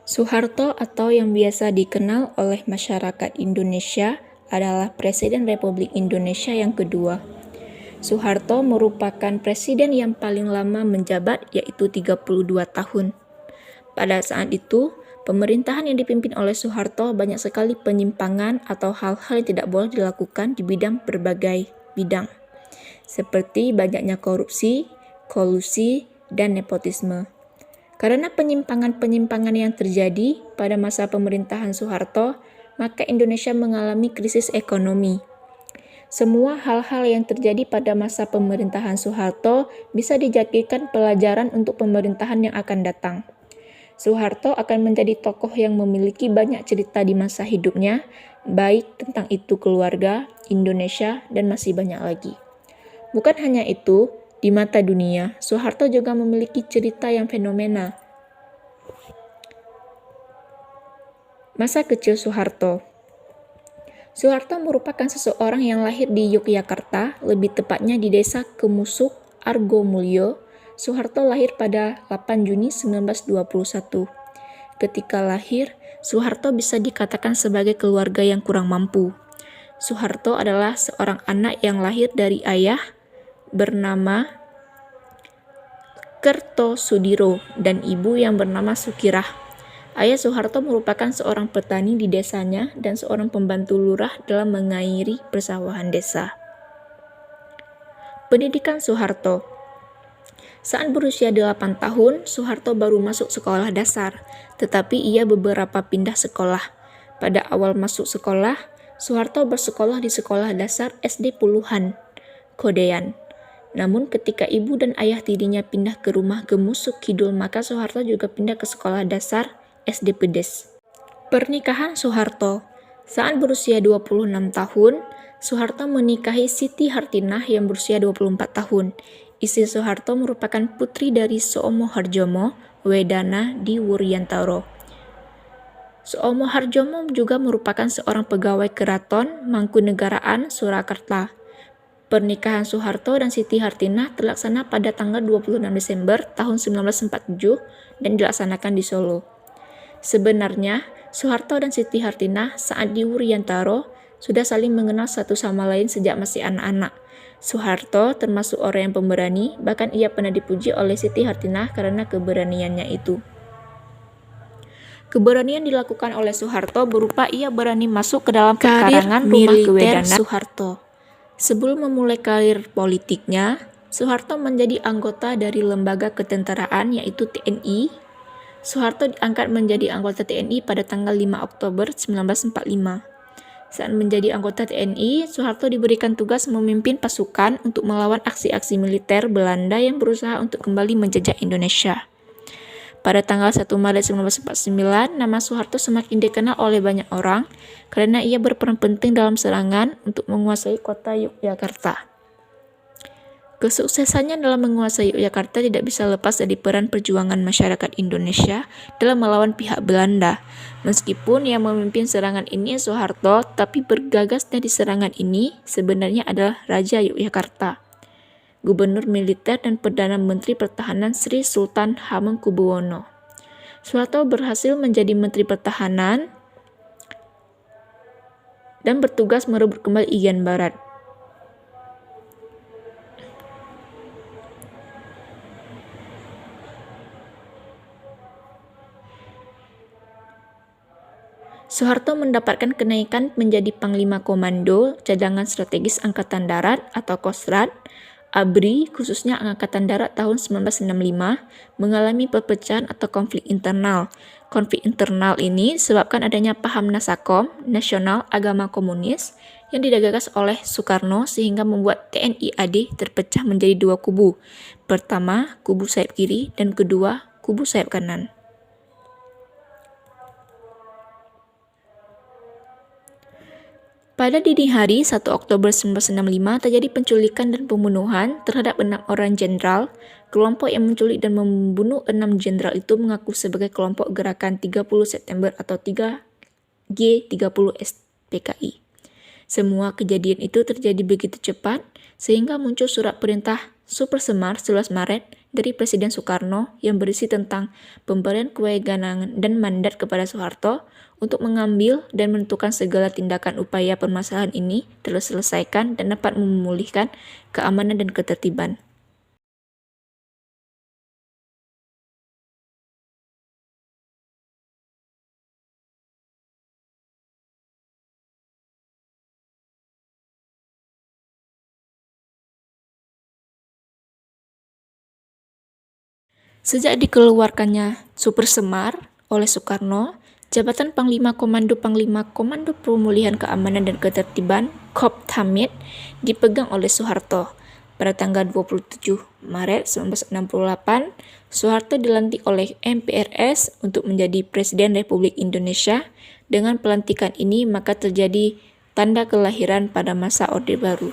Soeharto atau yang biasa dikenal oleh masyarakat Indonesia adalah Presiden Republik Indonesia yang kedua. Soeharto merupakan presiden yang paling lama menjabat, yaitu 32 tahun. Pada saat itu, pemerintahan yang dipimpin oleh Soeharto banyak sekali penyimpangan atau hal-hal yang tidak boleh dilakukan di berbagai bidang, seperti banyaknya korupsi, kolusi, dan nepotisme. Karena penyimpangan-penyimpangan yang terjadi pada masa pemerintahan Soeharto, maka Indonesia mengalami krisis ekonomi. Semua hal-hal yang terjadi pada masa pemerintahan Soeharto bisa dijadikan pelajaran untuk pemerintahan yang akan datang. Soeharto akan menjadi tokoh yang memiliki banyak cerita di masa hidupnya, baik tentang itu keluarga, Indonesia, dan masih banyak lagi. Bukan hanya itu, di mata dunia, Soeharto juga memiliki cerita yang fenomenal. Masa kecil Soeharto. Soeharto merupakan seseorang yang lahir di Yogyakarta, lebih tepatnya di desa Kemusuk, Argomulyo. Soeharto lahir pada 8 Juni 1921. Ketika lahir, Soeharto bisa dikatakan sebagai keluarga yang kurang mampu. Soeharto adalah seorang anak yang lahir dari ayah bernama Kertosudiro dan ibu yang bernama Sukirah. Ayah Soeharto merupakan seorang petani di desanya dan seorang pembantu lurah dalam mengairi persawahan desa. Pendidikan Soeharto. Saat berusia 8 tahun, Soeharto baru masuk sekolah dasar, tetapi ia beberapa pindah sekolah. Pada awal masuk sekolah, Soeharto bersekolah di sekolah dasar SD Puluhan, Kodean. Namun ketika ibu dan ayah tirinya pindah ke rumah Gemusuk Kidul, maka Soeharto juga pindah ke sekolah dasar SD Pedes. Pernikahan Soeharto. Saat berusia 26 tahun, Soeharto menikahi Siti Hartinah yang berusia 24 tahun. Istri Soeharto merupakan putri dari Suomo Harjomo, Wedana di Wuryantaro. Suomo Harjomo juga merupakan seorang pegawai keraton Mangkunegaraan Surakarta. Pernikahan Soeharto dan Siti Hartinah terlaksana pada tanggal 26 Desember tahun 1947 dan dilaksanakan di Solo. Sebenarnya, Soeharto dan Siti Hartinah saat di Wuryantaro sudah saling mengenal satu sama lain sejak masih anak-anak. Soeharto termasuk orang yang pemberani, bahkan ia pernah dipuji oleh Siti Hartinah karena keberaniannya itu. Keberanian dilakukan oleh Soeharto berupa ia berani masuk ke dalam perkarangan rumah militer Soeharto. Sebelum memulai karir politiknya, Soeharto menjadi anggota dari lembaga ketenteraan yaitu TNI. Soeharto diangkat menjadi anggota TNI pada tanggal 5 Oktober 1945. Saat menjadi anggota TNI, Soeharto diberikan tugas memimpin pasukan untuk melawan aksi-aksi militer Belanda yang berusaha untuk kembali menjajah Indonesia. Pada tanggal 1 Maret 1949, nama Soeharto semakin dikenal oleh banyak orang karena ia berperan penting dalam serangan untuk menguasai kota Yogyakarta. Kesuksesannya dalam menguasai Yogyakarta tidak bisa lepas dari peran perjuangan masyarakat Indonesia dalam melawan pihak Belanda. Meskipun yang memimpin serangan ini Soeharto, tapi bergagasnya di serangan ini sebenarnya adalah Raja Yogyakarta, Gubernur Militer dan Perdana Menteri Pertahanan Sri Sultan Hamengkubuwono. Soeharto berhasil menjadi Menteri Pertahanan dan bertugas merebut kembali Irian Barat. Soeharto mendapatkan kenaikan menjadi Panglima Komando Cadangan Strategis Angkatan Darat atau Kostrat. ABRI, khususnya Angkatan Darat tahun 1965, mengalami perpecahan atau konflik internal. Konflik internal ini disebabkan adanya paham Nasakom, Nasional Agama Komunis, yang digagas oleh Soekarno sehingga membuat TNI AD terpecah menjadi dua kubu. Pertama, kubu sayap kiri, dan kedua, kubu sayap kanan. Pada dini hari 1 Oktober 1965 terjadi penculikan dan pembunuhan terhadap 6 orang jenderal. Kelompok yang menculik dan membunuh 6 jenderal itu mengaku sebagai kelompok gerakan 30 September atau 3G30 SPKI. Semua kejadian itu terjadi begitu cepat sehingga muncul surat perintah Super Semar 11 Maret dari Presiden Soekarno yang berisi tentang pemberian kewenangan dan mandat kepada Soeharto untuk mengambil dan menentukan segala tindakan upaya permasalahan ini terselesaikan dan dapat memulihkan keamanan dan ketertiban. Sejak dikeluarkannya Super Semar oleh Soekarno, jabatan Panglima Komando Pemulihan Keamanan dan Ketertiban Koptamid dipegang oleh Soeharto. Pada tanggal 27 Maret 1968, Soeharto dilantik oleh MPRS untuk menjadi Presiden Republik Indonesia. Dengan pelantikan ini maka terjadi tanda kelahiran pada masa Orde Baru.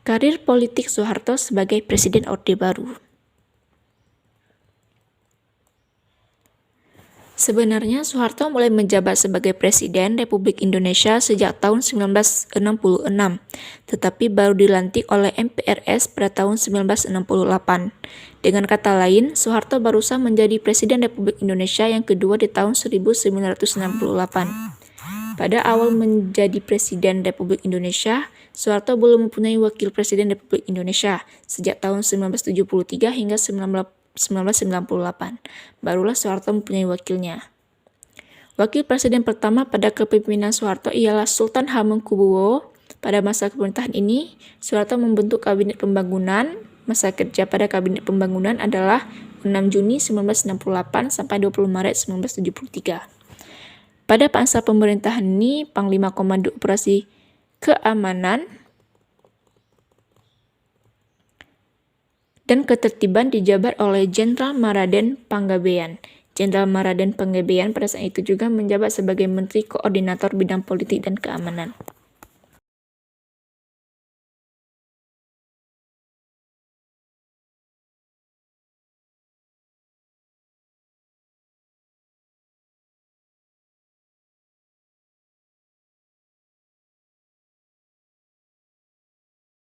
Karir politik Soeharto sebagai Presiden Orde Baru. Sebenarnya Soeharto mulai menjabat sebagai Presiden Republik Indonesia sejak tahun 1966, tetapi baru dilantik oleh MPRS pada tahun 1968. Dengan kata lain, Soeharto baru sah menjadi Presiden Republik Indonesia yang kedua di tahun 1968. Pada awal menjadi Presiden Republik Indonesia, Soeharto belum mempunyai Wakil Presiden Republik Indonesia sejak tahun 1973 hingga 1998. Barulah Soeharto mempunyai wakilnya. Wakil Presiden pertama pada kepemimpinan Soeharto ialah Sultan Hamengkubuwono. Pada masa pemerintahan ini, Soeharto membentuk Kabinet Pembangunan. Masa kerja pada Kabinet Pembangunan adalah 6 Juni 1968 sampai 20 Maret 1973. Pada masa pemerintahan ini, Panglima Komando Operasi Keamanan dan Ketertiban dijabat oleh Jenderal Maraden Panggabean. Jenderal Maraden Panggabean pada saat itu juga menjabat sebagai Menteri Koordinator Bidang Politik dan Keamanan.